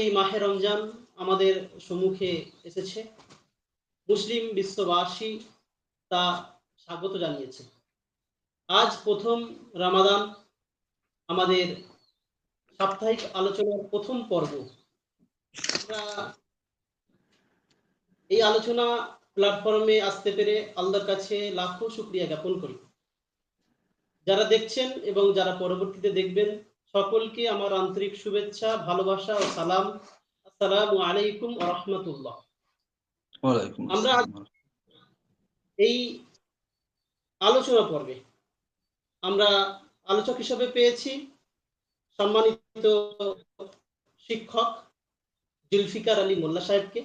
এই মাহে রমজান আমাদের সম্মুখে এসেছে, মুসলিম বিশ্ববাসী তা স্বাগত জানিয়েছে। আজ প্রথম রামাদান, আমাদের সাপ্তাহিক আলোচনার প্রথম পর্ব। আমরা এই আলোচনা প্ল্যাটফর্মে আসতে পেরে আল্লাহর কাছে লাখো শুকরিয়া জ্ঞাপন করি। যারা দেখছেন এবং যারা পরবর্তীতে দেখবেন, সকলকে আমার আন্তরিক শুভেচ্ছা, ভালোবাসা ও সালাম। আসসালামু আলাইকুম ওয়া রাহমাতুল্লাহ। আমরা এই আলোচনা পর্বে আমরা আলোচক হিসেবে পেয়েছি সম্মানিত শিক্ষক জুলফিকার আলী মোল্লা সাহেবকে।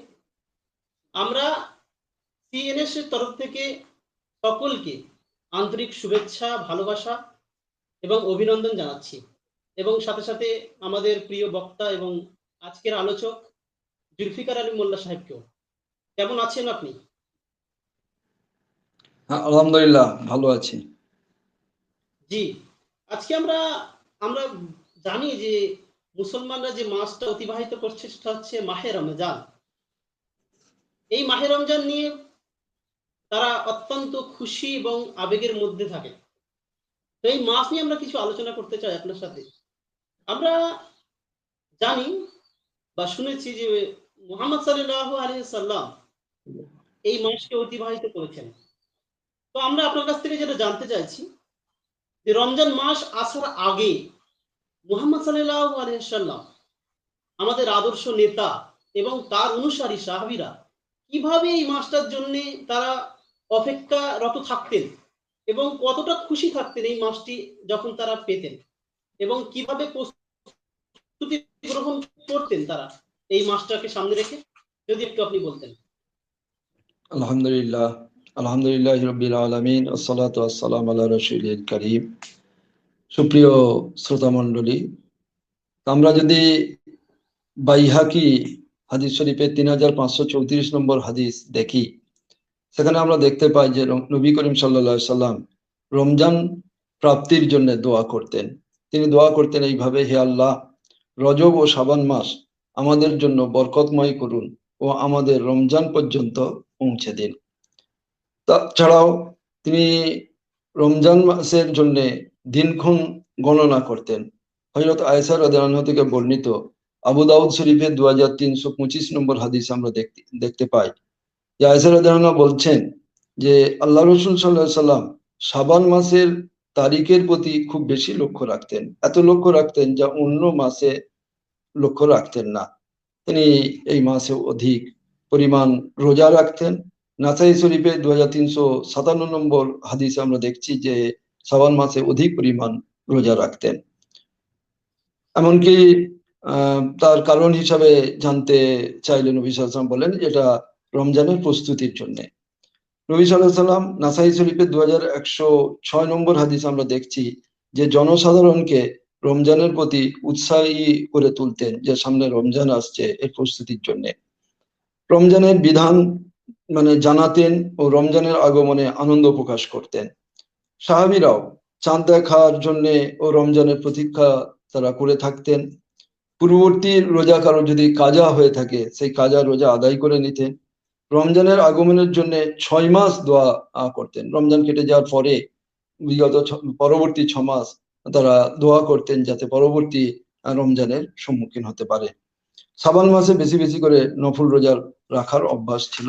আমরা সিএনএস এর তরফ থেকে সকলকে আন্তরিক শুভেচ্ছা, ভালোবাসা এবং অভিনন্দন জানাচ্ছি, এবং সাথে সাথে আমাদের প্রিয় বক্তা এবং আজকের আলোচক জুলফিকার আলী মোল্লা সাহেবকেও। কেমন আছেন আপনি? আলহামদুলিল্লাহ, ভালো আছি। জি, আজকে আমরা জানি যে মুসলমানরা যে মাসটা অতিবাহিত করছে সেটা হচ্ছে মাহে রমজান। এই মাহে রমজান নিয়ে তারা অত্যন্ত খুশি এবং আবেগের মধ্যে থাকে। তো এই মাস নিয়ে আমরা কিছু আলোচনা করতে চাই আপনার সাথে। আমরা জানি বা শুনেছি যে মুহাম্মদ সাল্লাল্লাহু আলাইহি সাল্লাম এই মাসকে অতিবাহিত করেছেন। তো আমরা আপনার কাছ থেকে যেটা জানতে চাইছি যে রমজান মাস আসার আগে মুহাম্মদ সাল্লাল্লাহু আলাইহি সাল্লাম, আমাদের আদর্শ নেতা এবং তার অনুসারী সাহাবীরা কিভাবে এই মাসটার জন্য তারা অপেক্ষারত থাকতেন এবং কতটা খুশি থাকতেন এই মাসটি যখন তারা পেতেন, এবং কিভাবে প্রস্তুতি গ্রহণ করতেন তারা এই মাসটাকে সামনে রেখে, যদি একটু আপনি বলতেন। আলহামদুলিল্লাহ, আলহামদুলিল্লাহ রাব্বিল আলামিন, আসসালাতু ওয়াসসালামু আলা রাসূলিল কারীম। সুপ্রিয় শ্রোতা মণ্ডলী, আমরা যদি বাইহাকি হাদিস শরীফের 3534 নম্বর হাদিস দেখি, সেখানে আমরা দেখতে পাই যে নবী করিম সাল্লাল্লাহু আলাইহি সাল্লাম রমজান প্রাপ্তির জন্য দোয়া করতেন। তিনি দোয়া করতেন এইভাবে: হে আল্লাহ, রজব ও শাবান মাস আমাদের জন্য বরকতময় করুন ও আমাদের রমজান পর্যন্ত পৌঁছে দিন। তাছাড়াও তিনি রমজান মাসের জন্য দিনক্ষণ গণনা করতেন। হযরত আয়েশা রাদিয়াল্লাহু আনহা থেকে বর্ণিত আবু দাউদ শরীফের 2325 নম্বর হাদিস আমরা দেখতে পাই যে আয়েশা রাদিয়াল্লাহু আনহা বলছেন যে আল্লাহ রাসূল সাল্লাল্লাহু আলাইহি সাল্লাম শাবান মাসের তারিখের প্রতি খুব বেশি লক্ষ্য রাখতেন, এত লক্ষ্য রাখতেন যা অন্য মাসে লক্ষ্য রাখতেন না। তিনি এই মাসে অধিক পরিমাণ রোজা রাখতেন। নাসাই শরীফে 2357 নম্বর হাদিসে আমরা দেখছি যে শাবান মাসে অধিক পরিমাণ রোজা রাখতেন। এমনকি তার কারণ হিসাবে জানতে চাইলে নবী সাল্লাল্লাহু আলাইহি ওয়াসাল্লাম বলেন এটা রমজানের প্রস্তুতির জন্য। নবী সাল্লাল্লাহু আলাইহি ওয়াসাল্লাম নাসাই শরীফে 2106 নম্বর হাদিস আমরা দেখছি যে জনসাধারণকে রমজানের প্রতি উৎসাহী করে তুলতেন, যে সামনে রমজান আসছে এর প্রস্তুতির জন্য। রমজানের বিধান জানাতেন ও রমজানের আগমনে আনন্দ প্রকাশ করতেন। সাহাবীরাও চাঁদ দেখার জন্য ও রমজানের প্রতীক্ষা তারা করে থাকতেন। পূর্ববর্তী রোজা কারো যদি কাজা হয়ে থাকে সেই কাজা রোজা আদায় করে নিতেন। রমজানের আগমনের জন্য 6 মাস দোয়া করতেন। রমজান কেটে যাওয়ার পরে বিগত পরবর্তী 6 মাস তারা দোয়া করতেন যাতে পরবর্তী রমজানের সম্মুখীন হতে পারে। শাবান মাসে বেশি বেশি করে নফল রোজা রাখার অভ্যাস ছিল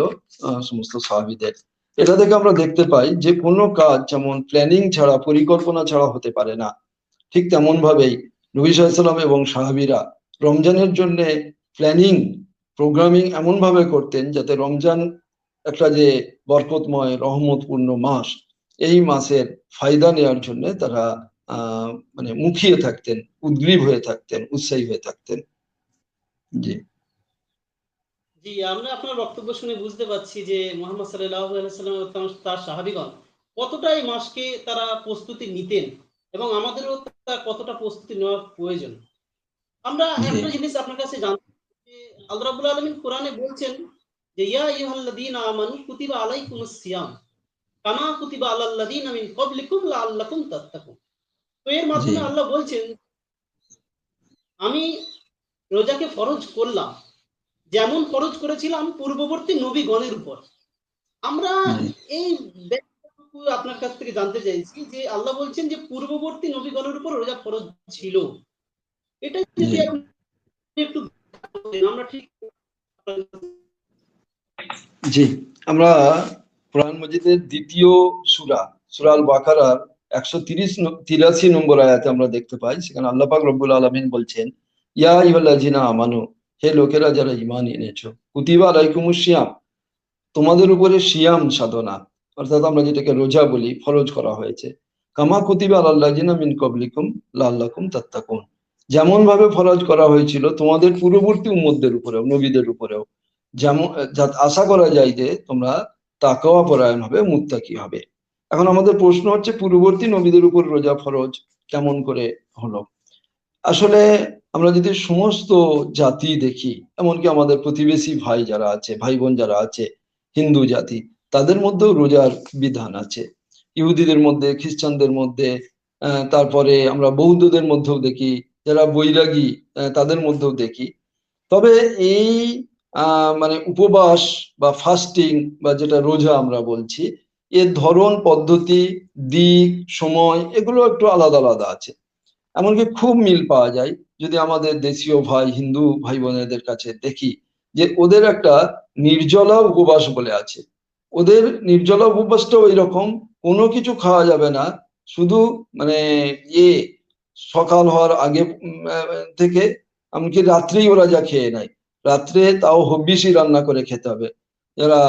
সমস্ত সাহাবীদের। এটা থেকে আমরা দেখতে পাই যে কোনো কাজ যেমন প্ল্যানিং ছাড়া, পরিকল্পনা ছাড়া হতে পারে না, ঠিক তেমন ভাবেই নবী সাল্লাল্লাহু আলাইহি ওয়াসাল্লাম এবং সাহাবীরা রমজানের জন্য প্ল্যানিং, প্রোগ্রামিং এমন ভাবে করতেন যাতে রমজান একটা যে বরকতময় রহমতপূর্ণ মাস, এই মাসের ফায়দা নেওয়ার জন্য তারা মুখিয়ে থাকতেন, উদ্গ্রীব হয়ে থাকতেন, উৎসাহী হয়ে থাকতেন। জি জি, আমরা আপনার বক্তব্য শুনে বুঝতে পারছি যে মুহাম্মদ সাল্লাল্লাহু আলাইহি সাল্লাম এবং তার সাহাবীগণ কতটা এই মাসকে তারা প্রস্তুতি নিতেন এবং আমাদেরও তার কতটা প্রস্তুতি নেওয়া প্রয়োজন। আমরা একটা জিনিস আপনার কাছে জানতে যে আল্লাহ রাব্বুল আলামিন কোরআনে বলছেন যে ইয়া আইয়ুহাল্লাযীনা আমানু কুতিবা আলাইকুমুস সিয়াম কামা কুতিবা আলাল লাযীনা মিন ক্বাবলিকুম লাআল্লাকুম তাত্তাকুন। তো এর মাধ্যমে আল্লাহ বলছেন আমি রোজাকে ফরজ করলাম, যেমন ফরজ করেছিলাম পূর্ববর্তী নবীগণের উপর। আমরা জি এই ব্যাপারটুকু আপনার কাছ থেকে জানতে চাইছি যে আল্লাহ বলছেন যে পূর্ববর্তী নবীগণের উপর রোজা ফরজ ছিল। এটা যদি জি আপনি একটু বলেন, আমরা ঠিক জি আমরা কোরআন মজিদের দ্বিতীয় সূরা সূরা আল বাকারার 183 নম্বর আয়াতে আমরা দেখতে পাই, সেখানে আল্লাহ পাক রব্বুল আলামিন বলছেন, ইয়া আইয়ুহাল্লাযিনা আমানু, হে লোকেরা যারা ঈমান এনেছো, কুতিবা আলাইকুমুস সিয়াম, তোমাদের উপরে সিয়াম সাধনা, অর্থাৎ আমরা যেটাকে রোজা বলি, ফরজ করা হয়েছে। কামা কুতিবা আলাল্লাযিনা মিন ক্বাবলিকুম লাআল্লাকুম তাত্তাকুন, যেমন ভাবে ফরজ করা হয়েছিল তোমাদের পূর্ববর্তী উম্মতদের উপরেও, নবীদের উপরেও, যেমন যাতে আশা করা যায় যে তোমরা তাকওয়া পরায়ণ হবে, মুত্তাকি হবে। এখন আমাদের প্রশ্ন হচ্ছে, পূর্ববর্তী নবীদের উপর রোজা ফরজ কেমন করে হলো? আসলে আমরা যদি সমস্ত জাতি দেখি, এমনকি আমাদের প্রতিবেশী ভাই যারা আছে, ভাই বোন যারা আছে, হিন্দু জাতি, তাদের মধ্যেও রোজার বিধান আছে। ইহুদিদের মধ্যে, খ্রিস্টানদের মধ্যে, তারপরে আমরা বৌদ্ধদের মধ্যেও দেখি, যারা বৈরাগী তাদের মধ্যেও দেখি। তবে এই মানে উপবাস বা ফাস্টিং বা যেটা রোজা আমরা বলছি, এর ধরন, পদ্ধতি, দিক, সময় এগুলো একটু আলাদা আলাদা আছে। এমনকি খুব মিল পাওয়া যায় যদি আমাদের দেশীয় ভাই, হিন্দু ভাই বোনেদের কাছে দেখি, যে ওদের একটা নির্জলা উপবাস বলে আছে। ওদের নির্জলা উপবাসটাও এরকম, কোনো কিছু খাওয়া যাবে না, শুধু মানে ইয়ে সকাল হওয়ার আগে থেকে এমনকি রাত্রেই ওরা যা খেয়ে নেয়, রাত্রে তাও হব্বিসি রান্না করে খেতে হবে। যারা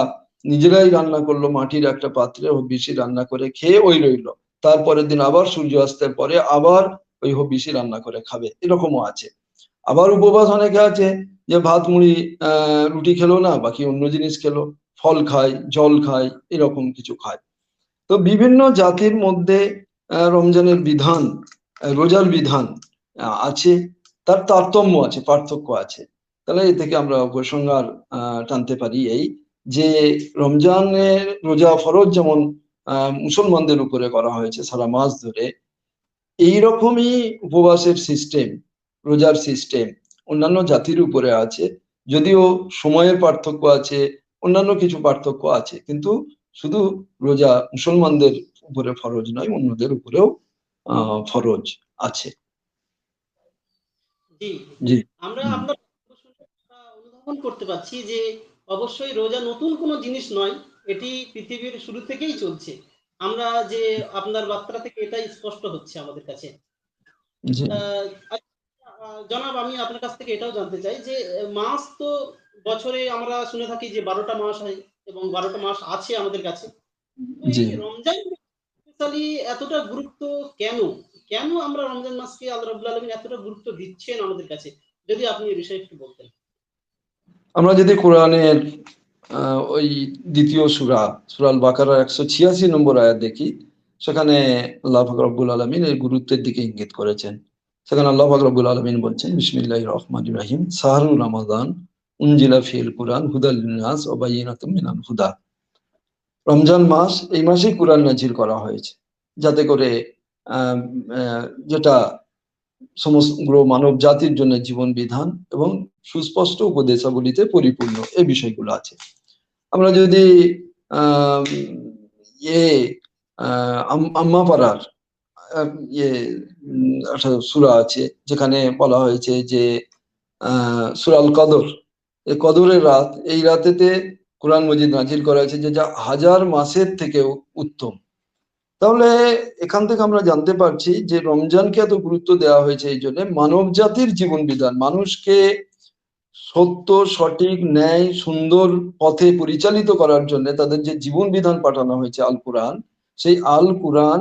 নিজেরাই রান্না করলো, মাটির একটা পাত্রে হব্বিসি রান্না করে খেয়ে ওই রইলো, তারপরের দিন আবার সূর্যাস্তের পরে আবার ওই হবিষি রান্না করে খাবে, এরকমও আছে। আবার উপবাস অনেকে আছে যে ভাত মুড়ি রুটি খেলো না, বাকি অন্য জিনিস খেলো, ফল খায়, জল খায়, এরকম কিছু খায়। তো বিভিন্ন জাতির মধ্যে রমজানের বিধান, রোজার বিধান আছে, তার তারতম্য আছে, পার্থক্য আছে। তাহলে এ থেকে আমরা উপসংহার টানতে পারি এই, যে রমজানের রোজা ফরজ যেমন মুসলমানদের উপরে করা হয়েছে সারা মাস ধরে, এইরকমই উপবাসের সিস্টেম, রোজার সিস্টেম অন্যান্য জাতির উপরে আছে। যদিও সময়ের পার্থক্য আছে, অন্যান্য কিছু পার্থক্য আছে, কিন্তু শুধু রোজা মুসলমানদের উপরে ফরজ নয়, অন্যদের উপরেও ফরজ আছে। জি, জি আমরা হুম, আপনার কথা শুনে অনুধাবন করতে পারছি যে অবশ্যই রোজা নতুন কোনো জিনিস নয়, এটি পৃথিবীর শুরু থেকেই চলছে। আমরা যে আপনার বার্তা থেকে এটাই স্পষ্ট হচ্ছে আমাদের কাছে। জি আচ্ছা, জনাব, আমি আপনার কাছ থেকে এটাও জানতে চাই যে মাস তো বছরে আমরা শুনে থাকি যে ১২টা মাস হয় এবং ১২টা মাস আছে আমাদের কাছে। তো জি এই রমজান স্পেশালি এতটা গুরুত্ব কেন? কেন আমরা রমজান মাসকে আল্লাহ রাব্বুল আলামিন এতটা গুরুত্ব দিচ্ছেন আমাদের কাছে? যদি আপনি এই বিষয়ে একটু বলতেন। আমরা যদি কোরআনের ওই দ্বিতীয় সূরা সূরা আল বাকারার 186 নম্বর আয়াত দেখি, সেখানে আল্লাহ পাক রব্বুল আলামিন এর গুরুত্বের দিকে ইঙ্গিত করেছেন। সেখানে আল্লাহ পাক রব্বুল আলামিন বলছেন, বিসমিল্লাহির রহমানির রহিম, শাহরুর রমাদান উনজিলা ফিল কুরআন হুদাল লিন্নাস ওয়া বায়িনাতুম মিনাল হুদা। রমজান মাস, এই মাসেই কুরআন নাজিল করা হয়েছে, যাতে করে আহ যেটা সমগ্র মানব জাতির জন্য জীবন বিধান এবং সুস্পষ্ট উপদেশাবলিতে পরিপূর্ণ, এই বিষয়গুলো আছে। আমরা যদি আহ ইয়ে আম্মা পাড়ার ইয়ে একটা সূরা আছে, যেখানে বলা হয়েছে যে সূরা আল কদর, এই কদরের রাত, এই রাতেতে কোরআন মজিদ নাজিল করা হয়েছে, যে যা হাজার মাসের থেকেও উত্তম। তাহলে এখান থেকে আমরা জানতে পারছি যে রমজানকে এত গুরুত্ব দেওয়া হয়েছে এই জন্য, মানব জাতির জীবন বিধান, মানুষকে সত্য, সঠিক, ন্যায়, সুন্দর পথে পরিচালিত করার জন্য তাদের যে জীবন বিধান পাঠানো হয়েছে আল কুরআন, সেই আল কুরআন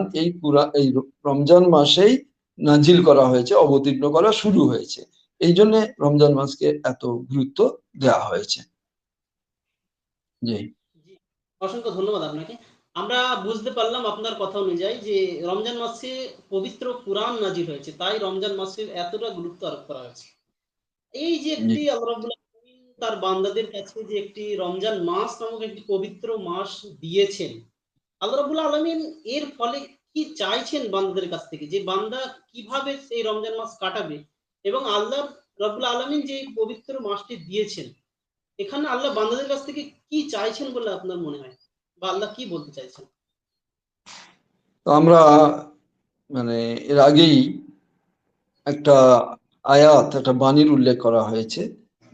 এই রমজান মাসেই নাজিল করা হয়েছে, অবতীর্ণ করা শুরু হয়েছে। এই জন্য রমজান মাসকে এত গুরুত্ব দেওয়া হয়েছে। জি জি, অসংখ্য ধন্যবাদ আপনাকে। আমরা বুঝতে পারলাম আপনার কথা অনুযায়ী যে রমজান মাসে পবিত্র কুরআন নাজিল হয়েছে। তাই রমজান মাসের এতটা গুরুত্ব আরোপ করা হয়েছে। এই যে জি একটি আল্লাহ রাব্বুল আলামিন তার বান্দাদের কাছে যে একটি রমজান মাস নামক একটি পবিত্র মাস দিয়েছেন, আল্লাহ রাব্বুল আলামিন এর ফলে কি চাইছেন বান্দাদের কাছ থেকে? যে বান্দা কিভাবে এই রমজান মাস কাটাবে এবং আল্লাহর রব্বুল আলামিন যে এই পবিত্র মাসটি দিয়েছেন, এখানে আল্লাহ বান্দাদের কাছ থেকে কি চাইছেন বলে আপনার মনে হয়? বা আল্লাহ কি বলতে চাইছেন? তো আমরা মানে এর আগেই একটা আয়াত, একটা বাণীর উল্লেখ করা হয়েছে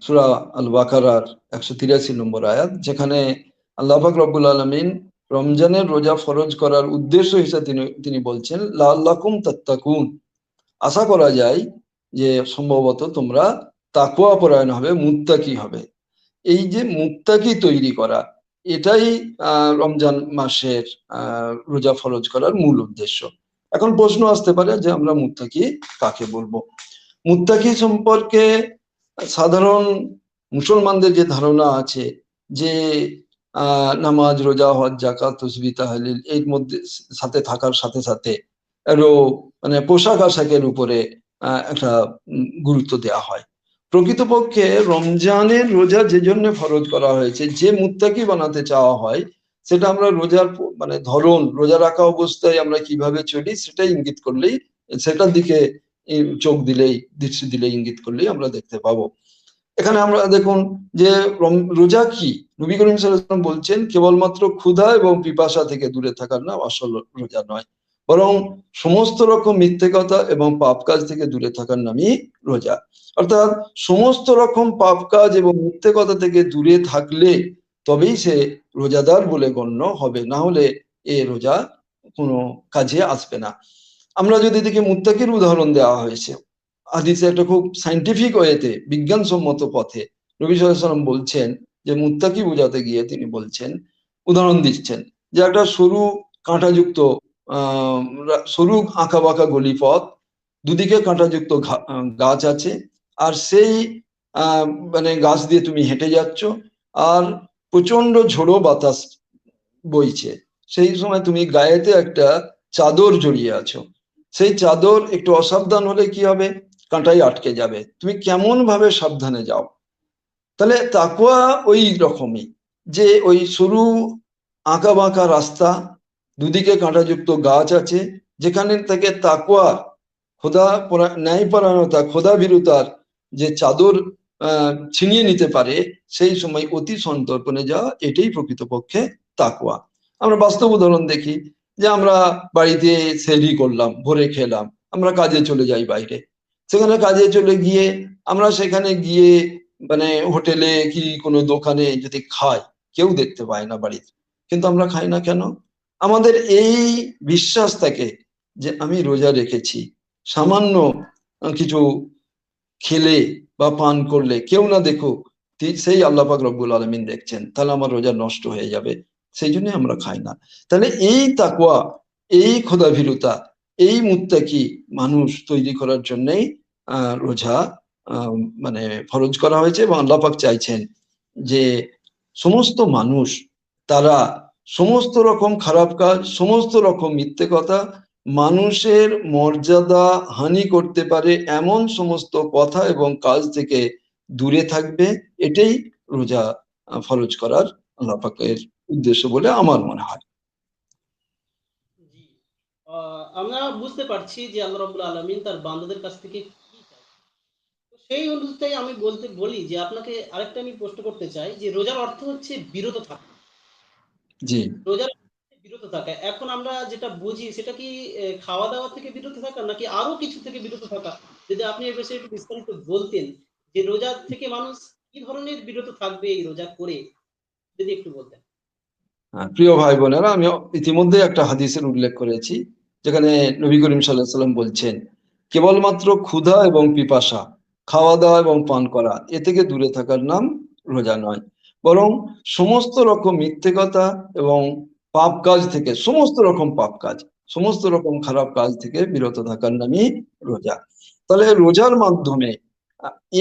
সূরা আল বাকারার 183 নম্বর আয়াত, যেখানে আল্লাহ পাক রব্বুল আলামিন রমজানের রোজা ফরজ করার উদ্দেশ্য হিসেবে তিনি বলছেন লাআল্লাকুম তাত্তাকুন, আশা করা যায় যে সম্ভবত তোমরা তাকওয়া পরায়ণ হবে, মুত্তাকি হবে। এই যে মুত্তাকি তৈরি করা, এটাই রমজান মাসের রোজা ফরজ করার মূল উদ্দেশ্য। এখন প্রশ্ন আসতে পারে যে আমরা মুত্তাকি কাকে বলবো। মুত্তাকি সম্পর্কে সাধারণ মুসলমানদের যে ধারণা আছে যে নামাজ, রোজা, হজ, যাকাত, তাসবিহ, তাহলিল এর মধ্যে সাথে থাকার সাথে সাথে আরো মানে পোশাক আশাকের উপরে একটা গুরুত্ব দেওয়া হয়। প্রকৃতপক্ষে রমজানের রোজা যে জন্য ফরজ করা হয়েছে, যে মুত্তাকি বানাতে চাওয়া হয়, সেটা আমরা রোজার মানে ধরন, রোজা রাখা অবস্থায় আমরা কিভাবে চলি সেটাই ইঙ্গিত করলেই, সেটার দিকে চোখ দিলেই, দৃষ্টি দিলেই, ইঙ্গিত করলেই আমরা দেখতে পাবো। এখানে আমরা দেখুন যে রোজা কি, নবী করিম সাল্লাল্লাহু আলাইহি ওয়াসাল্লাম বলছেন কেবলমাত্র ক্ষুধা এবং পিপাসা থেকে দূরে থাকার নাম আসল রোজা নয়, বরং সমস্ত রকম মিথ্যে কথা এবং পাপ কাজ থেকে দূরে থাকার নামই রোজা। অর্থাৎ সমস্ত রকম পাপ কাজ এবং মিথ্যে কথা থেকে দূরে থাকলে তবেই সে রোজাদার বলে গণ্য হবে, না হলে এ রোজা কোনো কাজে আসবে না। আমরা যদি দেখি মুত্তাকির উদাহরণ দেওয়া হয়েছে হাদিসে, একটা খুব সাইন্টিফিক ওয়েতে, বিজ্ঞানসম্মত পথে নবী সাল্লাল্লাহু আলাইহি ওয়াসাল্লাম বলছেন যে মুত্তাকি বোঝাতে গিয়ে তিনি বলছেন, উদাহরণ দিচ্ছেন যে একটা সরু কাঁটাযুক্ত সরু আঁকা বাঁকা গলি পথ, দুদিকে কাঁটাযুক্ত গাছ আছে, আর সেই মানে গাছ দিয়ে তুমি হেঁটে যাচ্ছ, আর প্রচন্ড ঝোড়ো বাতাস বইছে। সেই সময় তুমি গায়েতে একটা চাদর জড়িয়ে আছো, সেই চাদর একটু অসাবধান হলে কি হবে, কাঁটায় আটকে যাবে, তুমি কেমন ভাবে সাবধানে যাও। তাহলে তাকওয়া ওই রকমই, যে ওই সরু আঁকা বাঁকা রাস্তা, দুদিকে কাঁটাযুক্ত গাছ আছে, যেখানে থেকে তাকওয়া, খোদা ন্যায়পরায়ণতা, খোদা ভীরুতার যে চাদর ছিনিয়ে নিতে পারে, সেই সময় অতি সন্তর্পণে যাওয়া, এটাই প্রকৃতপক্ষে তাকওয়া। আমরা বাস্তব উদাহরণ দেখি যে আমরা বাড়িতে সেহরি করলাম, ভোরে খেলাম, আমরা কাজে চলে যাই বাইরে, সেখানে কাজে চলে গিয়ে আমরা সেখানে গিয়ে মানে হোটেলে কি কোনো দোকানে যদি খাই, কেউ দেখতে পায় না বাড়িতে, কিন্তু আমরা খাই না কেন? আমাদের এই বিশ্বাস থাকে যে আমি রোজা রেখেছি, সামান্য কিছু খেলে বা পান করলে কেউ না দেখুক, সেই আল্লাহ পাক রব্বুল আলামিন দেখছেন, তাহলে আমার রোজা নষ্ট হয়ে যাবে, সেই জন্য আমরা খাই না। তাহলে এই তাকওয়া, এই খোদাভীরুতা, এই মুত্তাকি মানুষ তৈরি করার জন্যই রোজা মানে ফরজ করা হয়েছে, এবং আল্লাহ পাক চাইছেন যে সমস্ত মানুষ তারা সমস্ত রকম খারাপ কাজ, সমস্ত রকম মিথ্যে কথা, মানুষের মর্যাদা হানি করতে পারে এমন সমস্ত কথা এবং কাজ থেকে দূরে থাকবে। এটাই রোজা ফরজ করার আল্লাহ পাকের উদ্দেশ্য বলে আমার মনে হয়। জি। আমরা বুঝতে পারছি যে আল্লাহ রাব্বুল আলামিন তার বান্দাদের কাছ থেকে কি চায়। তো সেই অনুযায়ী আমি বলি যে আপনাকে আরেকটা আমি প্রশ্ন করতে চাই যে রোজার অর্থ হচ্ছে বিরত থাকা। জি, রোজার অর্থ হচ্ছে বিরত থাকা। এখন আমরা যেটা বুঝি সেটা কি খাওয়া-দাওয়া থেকে বিরত থাকা নাকি আরো কিছু থেকে বিরত থাকা? যদি আপনি এ বিষয়ে একটু বিস্তারিত বলতেন যে রোজা থেকে মানুষ কি ধরনের বিরত থাকবে এই রোজা করে? যদি একটু বলতেন। প্রিয় ভাই বোনেরা, আমি ইতিমধ্যে একটা হাদিসের উল্লেখ করেছি, যেখানে নবী করিম সাল্লাল্লাহু আলাইহি সাল্লাম বলছেন কেবলমাত্র ক্ষুধা এবং পিপাসা, খাওয়া দাওয়া এবং পান করা, এ থেকে দূরে থাকার নাম রোজা নয়, বরং সমস্ত রকম মিথ্যে কথা এবং পাপ কাজ থেকে, সমস্ত রকম পাপ কাজ, সমস্ত রকম খারাপ কাজ থেকে বিরত থাকার নামই রোজা। তাহলে রোজার মাধ্যমে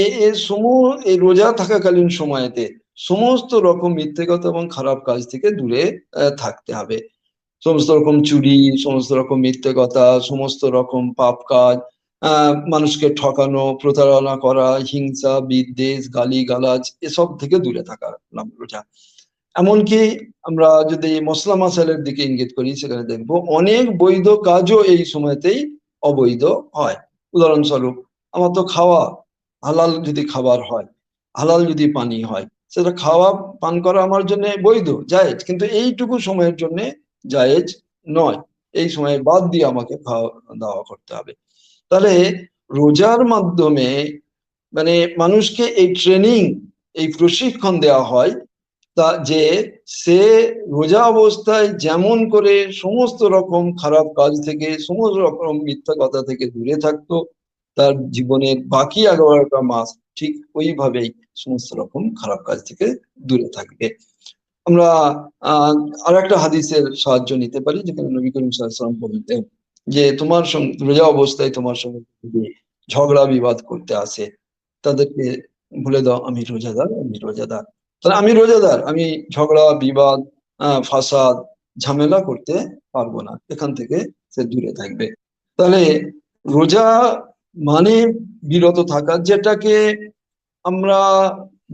এই রোজা থাকাকালীন সময়েতে সমস্ত রকম মিথ্যে কথা এবং খারাপ কাজ থেকে দূরে থাকতে হবে। সমস্ত রকম চুরি, সমস্ত রকম মিথ্যে কথা, সমস্ত রকম পাপ কাজ, মানুষকে ঠকানো, প্রতারণা করা, হিংসা, বিদ্বেষ, গালিগালাজ, এসব থেকে দূরে থাকার নাম রোজা। এমনকি আমরা যদি মশলা মাসালের দিকে ইঙ্গিত করি, সেখানে দেখবো অনেক বৈধ কাজও এই সময়তেই অবৈধ হয়। উদাহরণস্বরূপ, আমার তো খাওয়া হালাল যদি খাবার হয়, হালাল যদি পানি হয়, সেটা খাওয়া পান করা আমার জন্য বৈধ, জায়েজ, কিন্তু এইটুকু সময়ের জন্য জায়েজ নয়। এই সময় বাদ দিয়ে আমাকে খাওয়া দাওয়া করতে হবে। তাহলে রোজার মাধ্যমে মানে মানুষকে এই ট্রেনিং, এই প্রশিক্ষণ দেওয়া হয় তা যে সে রোজা অবস্থায় যেমন করে সমস্ত রকম খারাপ কাজ থেকে, সমস্ত রকম মিথ্যা কথা থেকে দূরে থাকতো, তার জীবনের বাকি 11টা মাস ঠিক ওইভাবেই সমস্ত রকম খারাপ কাজ থেকে দূরে থাকবে। আমরা আর একটা হাদিসের সাহায্য নিতে পারি, যেখানে নবী করিম সাল্লাল্লাহু আলাইহি ওয়াসাল্লাম বলতেন যে তোমার সঙ্গে রোজা অবস্থায় তোমার সঙ্গে যদি ঝগড়া বিবাদ করতে আসে, তাদেরকে বলে দাও আমি রোজাদার, আমি রোজাদার। তাহলে আমি রোজাদার, আমি ঝগড়া বিবাদ ফাসাদ ঝামেলা করতে পারবো না, এখান থেকে সে দূরে থাকবে। তাহলে রোজা মানে বিরত থাকা, যেটাকে আমরা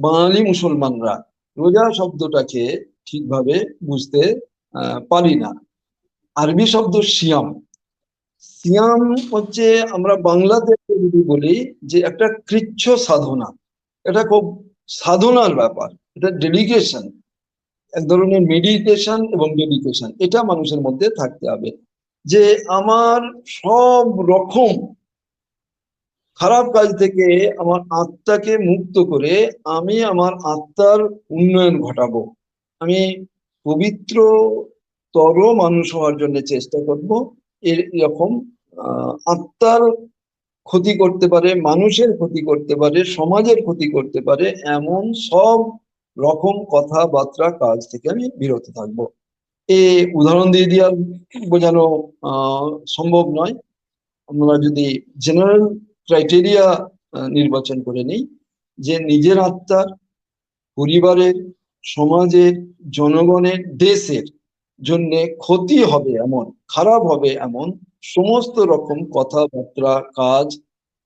বাঙালি মুসলমানরা রোজা শব্দটাকে ঠিকভাবে বুঝতে পারি না। আরবি শব্দ সিয়াম, সিয়াম হচ্ছে আমরা বাংলাতে যদি বলি যে একটা কৃচ্ছ সাধনা, এটা খুব সাধনার ব্যাপার, এটা ডেডিকেশন, এক ধরনের মেডিটেশন এবং ডেডিকেশন, এটা মানুষের মধ্যে থাকতে হবে যে আমার সব রকম খারাপ কাজ থেকে আমার আত্মাকে মুক্ত করে আমি আমার আত্মার উন্নয়ন ঘটাবো, আমি পবিত্র তর মানুষ হওয়ার জন্য চেষ্টা করব। এরকম আত্মার ক্ষতি করতে পারে, মানুষের ক্ষতি করতে পারে, সমাজের ক্ষতি করতে পারে এমন সব রকম কথাবার্তা কাজ থেকে আমি বিরত থাকবো। এ উদাহরণ দিয়ে আর বোঝানো সম্ভব নয়। আমরা যদি জেনারেল ক্রাইটেরিয়া নির্বাচন করে নিই যে নিজের আত্মার, পরিবারের, সমাজের, জনগণের, দেশের জন্য ক্ষতি হবে এমন, খারাপ হবে এমন সমস্ত রকম কথাবার্তা কাজ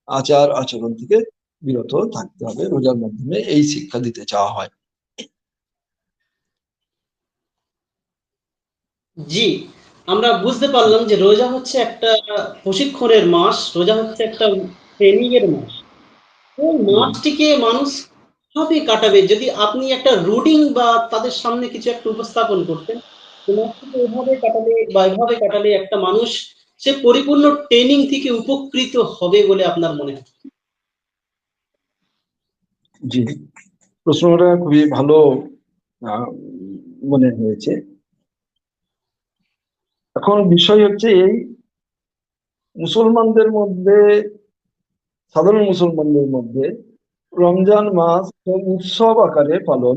আচার আচরণ থেকে বিরত থাকতে হবে। রোজার মাধ্যমে এই শিক্ষা দিতে চাওয়া হয়। জি, আমরা বুঝতে পারলাম যে রোজা হচ্ছে একটা প্রশিক্ষণের মাস, রোজা হচ্ছে একটা ট্রেনিং এর মাস। ওই মাসটিকে মানুষ কিভাবে কাটাবে? যদি আপনি একটা রুটিন বা তাদের সামনে কিছু একটা উপস্থাপন করতেন, যে মাসটিকে এভাবে কাটালে বা এভাবে কাটালে একটা মানুষ সে পরিপূর্ণ ট্রেনিং থেকে উপকৃত হবে বলে আপনার মনে হয়? জি, প্রশ্নটা খুবই ভালো আহ, মনে হয়েছে। এখন বিষয় হচ্ছে এই, মুসলমানদের মধ্যে, সাধারণ মুসলমানদের মধ্যে রমজান মাস উৎসব আকারে পালন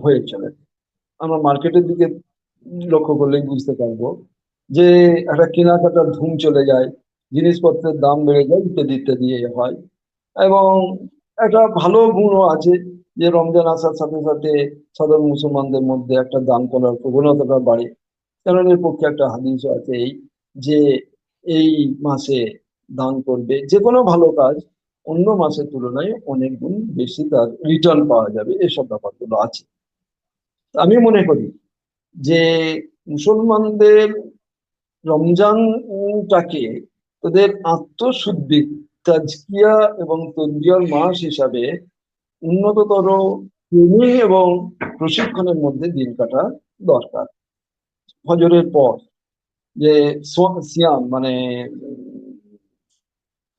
হয়ে চলে। আমরা মার্কেটের দিকে লক্ষ্য করলেই বুঝতে পারবো যে একটা কেনাকাটার ধুম চলে যায়, জিনিসপত্রের দাম বেড়ে যায়, ইত্যাদি ইত্যাদি হয়। এবং একটা ভালো গুণও আছে যে রমজান আসার সাথে সাথে সাধারণ মুসলমানদের মধ্যে একটা দান করার প্রবণতাটা বাড়ে। কারণ এর পক্ষে একটা হাদিসও আছে এই যে এই মাসে দান করবে যে কোনো ভালো কাজ অন্য মাসের তুলনায় অনেক গুণ বেশি তার রিটার্ন পাওয়া যাবে, এসব ব্যাপারগুলো আছে। আমি মনে করি যে মুসলমানদের রমজানটাকে তাদের আত্মশুদ্ধি, তাজকিয়া এবং তদবিয়ার মাস হিসাবে উন্নততর ট্রেনিং এবং প্রশিক্ষণের মধ্যে দিন কাটা দরকার। ফজরের পর যে সিয়াম মানে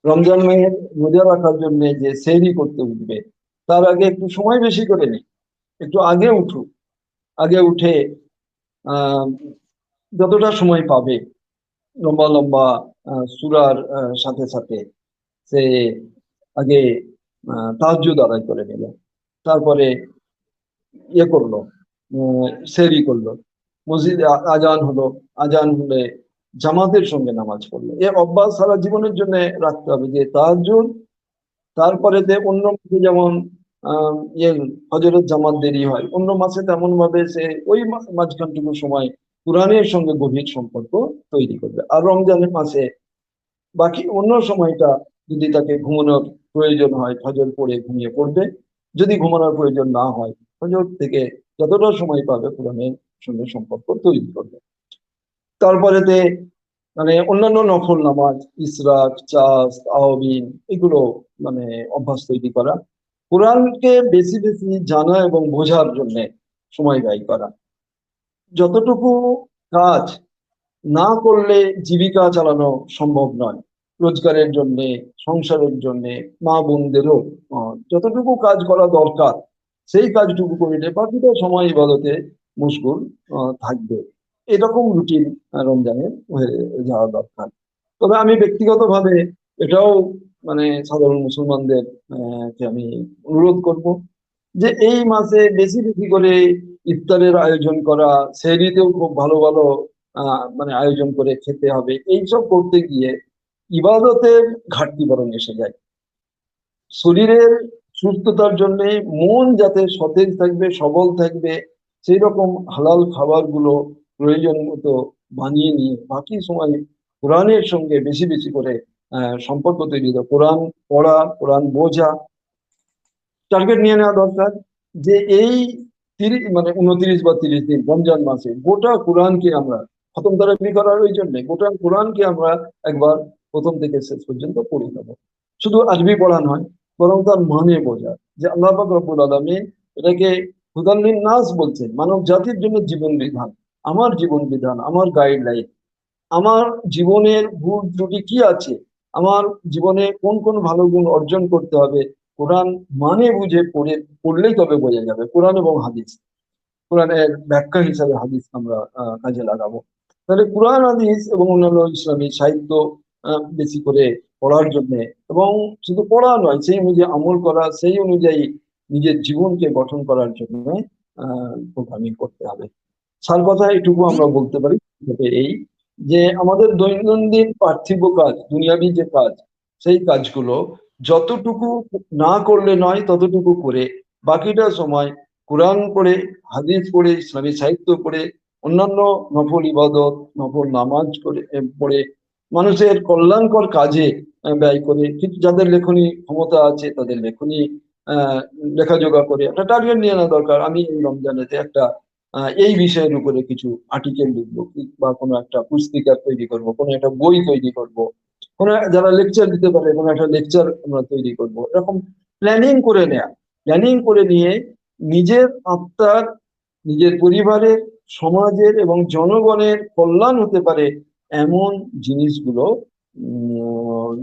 রমজান মাসের রোজা রাখার জন্য যে সেহরি করতে উঠবে, তার আগে একটু সময় বেশি করে নি, একটু আগে উঠুক, আগে উঠে আহ যতটা সময় পাবে লম্বা লম্বা সূরার সাথে সাথে সে আগে তাহাজ্জুদ আদায় করে নিল, তারপরে ইয়ে করলো, সেহরি করলো, মসজিদে আজান হলো, আজান হলে জামাতের সঙ্গে নামাজ পড়লো। এ অভ্যাস সারা জীবনের জন্য রাখতে হবে যে তাহাজ্জুদ, তারপরে অন্য মাসে যেমন ইয়ে হজরত জামাত দেরি হয়, অন্য মাসে তেমন ভাবে সে ওই মাঝখানটুকু সময় কোরআনের সঙ্গে গভীর সম্পর্ক তৈরি করবে। আর রমজানের মাসে বাকি অন্য সময়টা যদি তাকে ঘুমানোর প্রয়োজন হয় ফজর পড়ে ঘুমিয়ে পড়বে, যদি ঘুমানোর প্রয়োজন না হয় ফজর থেকে যতটা সময় পাবে কোরআনের সঙ্গে সম্পর্ক তৈরি করবে। তারপরেতে মানে অন্যান্য নফল নামাজ, ইসরাক, চাষ, আহবিন, এগুলো মানে অভ্যাস তৈরি করা। কোরআনকে বেশি বেশি জানা এবং বোঝার জন্য সময় ব্যয় করা। যতটুকু কাজ না করলে জীবিকা চালানো সম্ভব নয়, রোজগারের জন্য, সংসারের জন্য, মা বোনদেরও যতটুকু কাজ করা দরকার সেই কাজটুকু করিলে বাকিটা সময় ইবাদতে মশগুল থাকবে। এরকম রুটিন রমজানের হয়ে যাওয়া দরকার। তবে আমি ব্যক্তিগতভাবে এটাও মানে সাধারণ মুসলমানদের কে আমি অনুরোধ করব যে এই মাসে বেশি বেশি করে ইফতারের আয়োজন করা, সেহরিতেও খুব ভালো ভালো মানে আয়োজন করে খেতে হবে। এইসব করতে গিয়ে ইবাদতের ঘাটতি বরং এসে যায়। শরীরের সুস্থতার জন্য মন যাতে সতেজ থাকবে, সবল থাকবে, সেই রকম হালাল খাবারগুলো প্রয়োজন মতো বানিয়ে নিয়ে বাকি সময় কোরআনের সঙ্গে বেশি বেশি করে সম্পর্ক তৈরি করে কোরআন পড়া, কোরআন বোঝা, টার্গেট নিয়ে নেওয়া দরকার যে এই 29 বা 30 দিন রমজান মাসে গোটা কোরআনকে আমরা খতম তারাবি করার ওই জন্য গোটা কোরআনকে আমরা একবার প্রথম থেকে শেষ পর্যন্ত পড়ে নেবো। শুধু আরবি পড়া নয়, বরং তার মানে বোঝা যে আল্লাহ পাক রব্বুল আলামিন এটাকে হুদাল্লিন নাস বলছেন, মানব জাতির জন্য জীবন বিধান। আমার জীবন বিধান, আমার গাইডলাইন, আমার জীবনের ভুল ত্রুটি কি আছে, আমার জীবনে কোন কোন ভালো গুণ অর্জন করতে হবে, কোরআন মানে বুঝে পড়লেই তবে বোঝা যাবে। কোরআন এবং হাদিস, কোরআনের ব্যাখ্যা হিসাবে হাদিস আমরা কাজে লাগাবো। তাহলে কোরআন, হাদিস এবং অন্যান্য ইসলামী সাহিত্য বেশি করে পড়ার জন্য, এবং শুধু পড়া নয়, সেই অনুযায়ী আমল করা, সেই অনুযায়ী নিজের জীবনকে গঠন করার জন্য প্রোগ্রামিং করতে হবে। সার কথা এটুকু আমরা বলতে পারি এই যে আমাদের দৈনন্দিন পার্থিব কাজ, দুনিয়াবী যে কাজ, সেই কাজগুলো যতটুকু না করলে নয় ততটুকু করে বাকিটা সময় কোরআন পড়ে, হাদিস পড়ে, ইসলামী সাহিত্য পড়ে, অন্যান্য নফল ইবাদত, নফল নামাজ করে পড়ে মানুষের কল্যাণকর কাজে ব্যয় করে, কিন্তু যাদের লেখনী ক্ষমতা আছে তাদের লেখনী লেখাজোগা করে একটা টার্গেট নিয়ে নেওয়া দরকার। আমি এই রমজানেতে একটা এই বিষয়ের উপরে কিছু আর্টিকেল লিখবো, বা কোনো একটা পুস্তিকা তৈরি করব, কোনো একটা বই তৈরি করব, কোনো যারা লেকচার দিতে পারে কোনো একটা লেকচার আমরা তৈরি করব। এরকম প্ল্যানিং করে নেয়া, প্ল্যানিং করে নিয়ে নিজের আত্মার, নিজের পরিবারের, সমাজের এবং জনগণের কল্যাণ হতে পারে এমন জিনিসগুলো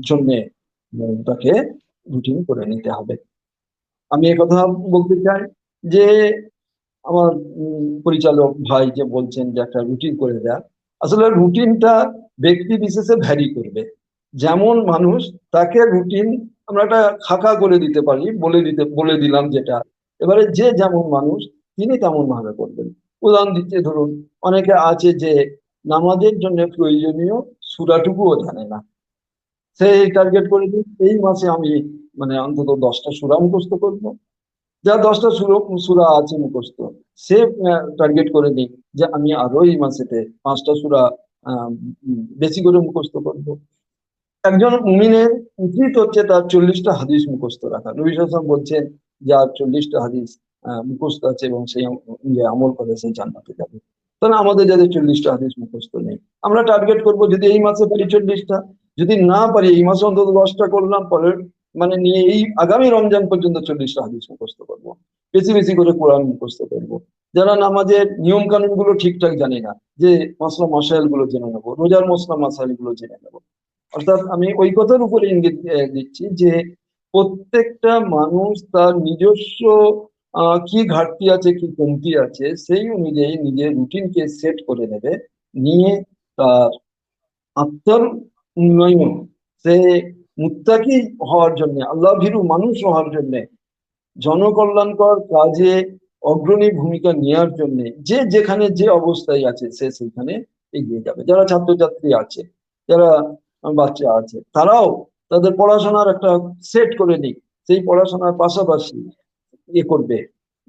জন্যে তাকে রুটিন করে নিতে হবে। আমি কথা বলতে চাই যে আমার পরিচালক ভাই যে বলছেন যে একটা রুটিন করে দেয়া, আসলে রুটিনটা ব্যক্তি বিশেষে ভ্যারি করবে। যেমন মানুষ তাকে রুটিন আমরা একটা খাকা করে দিতে পারি, বলে দিলাম যেটা, এবারে যে যেমন মানুষ তিনি তেমন ভাবে করবেন। উদাহরণ দিতে ধরুন, অনেকে আছে যে নামাজের জন্য প্রয়োজনীয় সূরাটুকুও জানে না, সে টার্গেট করে দিন এই মাসে আমি মানে অন্তত 10টা সূরা মুখস্থ করবো। যা 10টা সূরা আছে মুখস্থ, সে টার্গেট করে নিক যে আমি আরো এই মাসেতে 5টা সূরা বেশি করে মুখস্থ করব। একজন মুমিনের উচিত হচ্ছে তার 40টা হাদিস মুখস্থ রাখা। নবী সাল্লাল্লাহু আলাইহি ওয়াসাল্লাম বলছেন যার 40টা হাদিস মুখস্থ আছে এবং সেই অনুযায়ী আমল করে সেই জান্নাতে যাবে। তাহলে আমাদের যাদের 40টা হাদিস মুখস্থ নেই, আমরা টার্গেট করব যদি এই মাসে পারি 40টা, যদি না পারি এই মাসে অন্তত 10টা করলাম, পরের মানে নিয়ে এই আগামী রমজান পর্যন্ত 40টা হাদিস মুখস্থ করবো, বেশি বেশি করে কোরআন মুখস্থ করবো। যারা নামাজের নিয়ম কানুন গুলো ঠিকঠাক জানি না, যে মশলা মাসাইল গুলো জেনে নেবো, রোজার মশলা মাসাইল গুলো জেনে নেবো। অর্থাৎ আমি ওই কথার উপরে ইঙ্গিত দিচ্ছি যে প্রত্যেকটা মানুষ তার নিজস্ব কি ঘাটতি আছে, কি কমতি আছে, সেই অনুযায়ী নিজের রুটিনকে সেট করে নেবে, নিয়ে তার আত্মার উন্নয়ন, সে মুত্তাকি হওয়ার জন্য, আল্লাহ ভীরু মানুষ হওয়ার জন্য, জনকল্যাণকর কাজে অগ্রণী ভূমিকা নেওয়ার জন্য যে যেখানে যে অবস্থায় আছে সে সেখানে এগিয়ে যাবে। যারা ছাত্রছাত্রী আছে, যারা বাচ্চা আছে, তারাও তাদের পড়াশোনার একটা সেট করে নিক, সেই পড়াশোনার পাশাপাশি করবে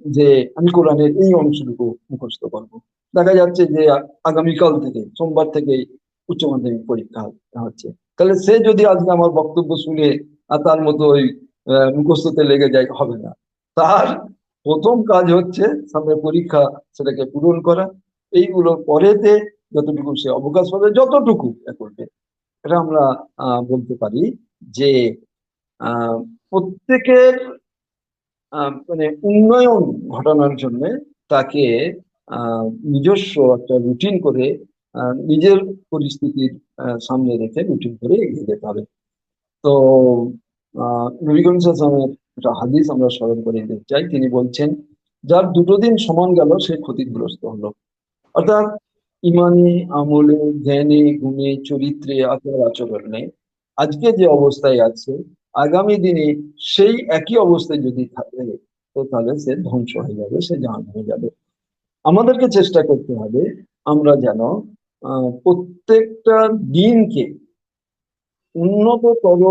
যে আমি কোরআনের এই অংশটুকু মুখস্থ করবো। দেখা যাচ্ছে যে আগামীকাল থেকে, সোমবার থেকে উচ্চ মাধ্যমিক পরীক্ষা হচ্ছে, তাহলে সে যদি আজকে আমার বক্তব্য শুনে আর তার মতো ওই মুখস্থতে লেগে যায়, হবে না। তার প্রথম কাজ হচ্ছে সামনে পরীক্ষা, সেটাকে পূরণ করা। এইগুলোর পরেতে যতটুকু সে অবকাশ পাবে, যতটুকু করবে, এটা আমরা বলতে পারি যে প্রত্যেকের মানে উন্নয়ন ঘটানোর জন্য তাকে নিজস্ব একটা রুটিন করে নিজের পরিস্থিতির সামনে রেখে রুটিন করে এগিয়ে যেতে হবে। তো নবী করিম সাল্লাল্লাহু আলাইহি ওয়াসাল্লামের একটা হাদিস আমরা স্মরণ করে দিতে চাই। তিনি বলছেন, যার দুটো দিন সমান গেল সে ক্ষতিগ্রস্ত হলো। অর্থাৎ ইমানে, আমলে, জ্ঞানে, গুণে, চরিত্রে, আচার আচরণে আজকে যে অবস্থায় আছে, আগামী দিনে সেই একই অবস্থায় যদি থাকে, তো তাহলে সে ধ্বংস হয়ে যাবে, সে জাহান্নামে যাবে। আমাদেরকে চেষ্টা করতে হবে আমরা যেন প্রত্যেকটা দিনকে উন্নততর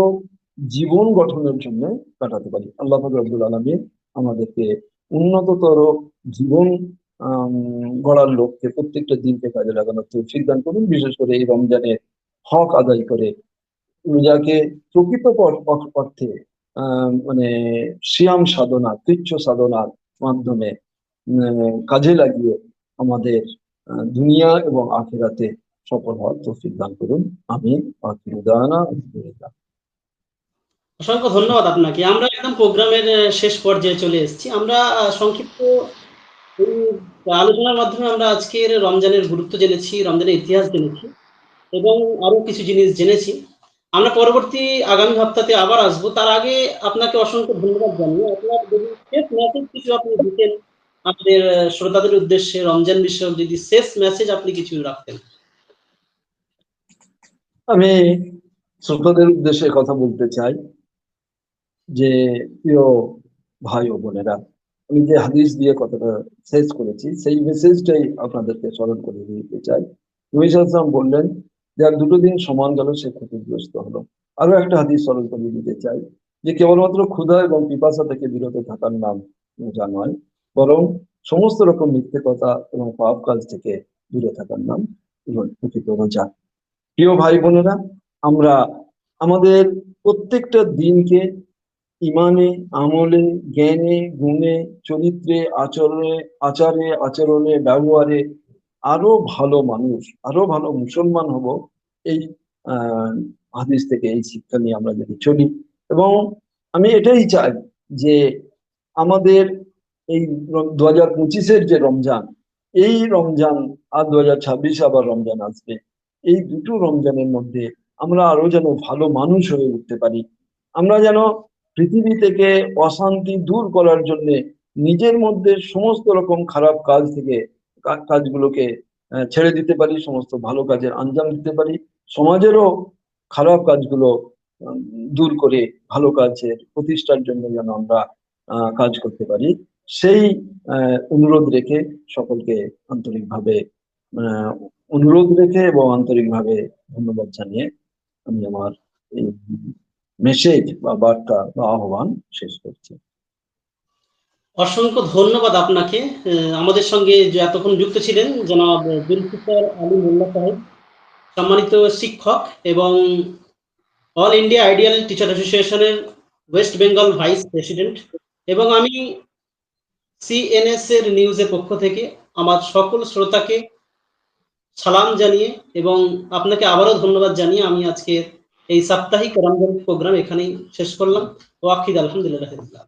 জীবন গঠনের জন্য কাটাতে পারি। আল্লাহ পাক রব্বুল আলামিন আমাদেরকে উন্নততর জীবন গড়ার লক্ষ্যে প্রত্যেকটা দিনকে কাজে লাগানোর তৌফিক দান করুন। বিশেষ করে এই রমজানের হক আদায় করে রোজাকে প্রকৃত অর্থে মানে সিয়াম সাধনা, কৃচ্ছ সাধনার মাধ্যমে কাজে লাগিয়ে আমাদের দুনিয়া এবং আখিরাতে সফল হওয়ার তৌফিক দান করুন। আমিন। আখিরু দাওয়ানা আলহামদুলিল্লাহ। অসংখ্য ধন্যবাদ আপনাকে। আমরা একদম প্রোগ্রামের শেষ পর্যায়ে চলে এসেছি। আমরা সংক্ষিপ্ত এই আলোচনার মাধ্যমে আমরা আজকের রমজানের গুরুত্ব জেনেছি, রমজানের ইতিহাস জেনেছি এবং আরো কিছু জিনিস জেনেছি। আমরা পরবর্তী আগামী সপ্তাহে আবার আসবো। তার আগে আপনাকে অসংখ্য ধন্যবাদ জানিয়ে আপনার যদি শেষ মেসেজ কিছু আপনি দিতেন আমাদের শ্রোতাদের উদ্দেশ্যে, রমজান বিষয়ক যদি শেষ মেসেজ আপনি কিছু রাখতেন। আমি শ্রোতাদের উদ্দেশ্যে কথা বলতে চাই যে, প্রিয় ভাই ও বোনেরা, আমি যে হাদিস দিয়ে কথাটা শেষ করেছি সেই মেসেজটাই আপনাদেরকে স্মরণ করে দিতে চাই। নবী সাল্লাল্লাহু আলাইহি ওয়াসাল্লাম বললেন, যার দুটো দিন সমান গেল সে ক্ষতিগ্রস্ত হলো। আরো একটা হাদিস স্মরণ করে দিতে চাই যে, কেবলমাত্র ক্ষুধা এবং পিপাসা থেকে বিরত থাকার নাম রোজা নয়, বরং সমস্ত রকম মিথ্যে কথা এবং পাপ কাজ থেকে দূরে থাকার নাম প্রকৃত রোজা। প্রিয় ভাই বোনেরা, আমরা আমাদের প্রত্যেকটা দিনকে ইমানে, আমলে, জ্ঞানে, গুণে, চরিত্রে, আচরণে, ব্যবহারে আরো ভালো মানুষ, আরো ভালো মুসলমান হব, এই হাদিস থেকে এই শিক্ষা নিয়ে আমরা যদি চলি। এবং আমি এটাই চাই যে আমাদের এই 2025-এর যে রমজান, এই রমজান আর 2026 আবার রমজান আসবে, এই দুটো রমজানের মধ্যে আমরা আরো যেন ভালো মানুষ হয়ে উঠতে পারি। আমরা যেন পৃথিবী থেকে অশান্তি দূর করার জন্য নিজের মধ্যে সমস্ত রকম খারাপ কাজ থেকে কাজগুলোকে ছেড়ে দিতে পারি, সমস্ত ভালো কাজের আঞ্জাম দিতে পারি, সমাজেরও খারাপ কাজগুলো দূর করে ভালো কাজের প্রতিষ্ঠার জন্য যেন আমরা কাজ করতে পারি, সেই অনুরোধ রেখে সকলকে আন্তরিকভাবে অনুরোধ রেখে এবং আন্তরিকভাবে ধন্যবাদ জানিয়ে আমি আমার এই মেসেজ বা বার্তা বা আহ্বান শেষ করছি। অসংখ্য ধন্যবাদ আপনাকে। আমাদের সঙ্গে যে এতক্ষণ যুক্ত ছিলেন জনাব জুলফিকার আলী মোল্লা সাহেব, সম্মানিত শিক্ষক এবং অল ইন্ডিয়া আইডিয়াল টিচার অ্যাসোসিয়েশনের ওয়েস্ট বেঙ্গল ভাইস প্রেসিডেন্ট, এবং আমি সিএনএস এর নিউজের পক্ষ থেকে আমার সকল শ্রোতাকে সালাম জানিয়ে এবং আপনাকে আবারও ধন্যবাদ জানিয়ে আমি আজকে এই সাপ্তাহিক রমজান প্রোগ্রাম এখানেই শেষ করলাম। ওয়াকিদ আলহামদুলিল্লাহ।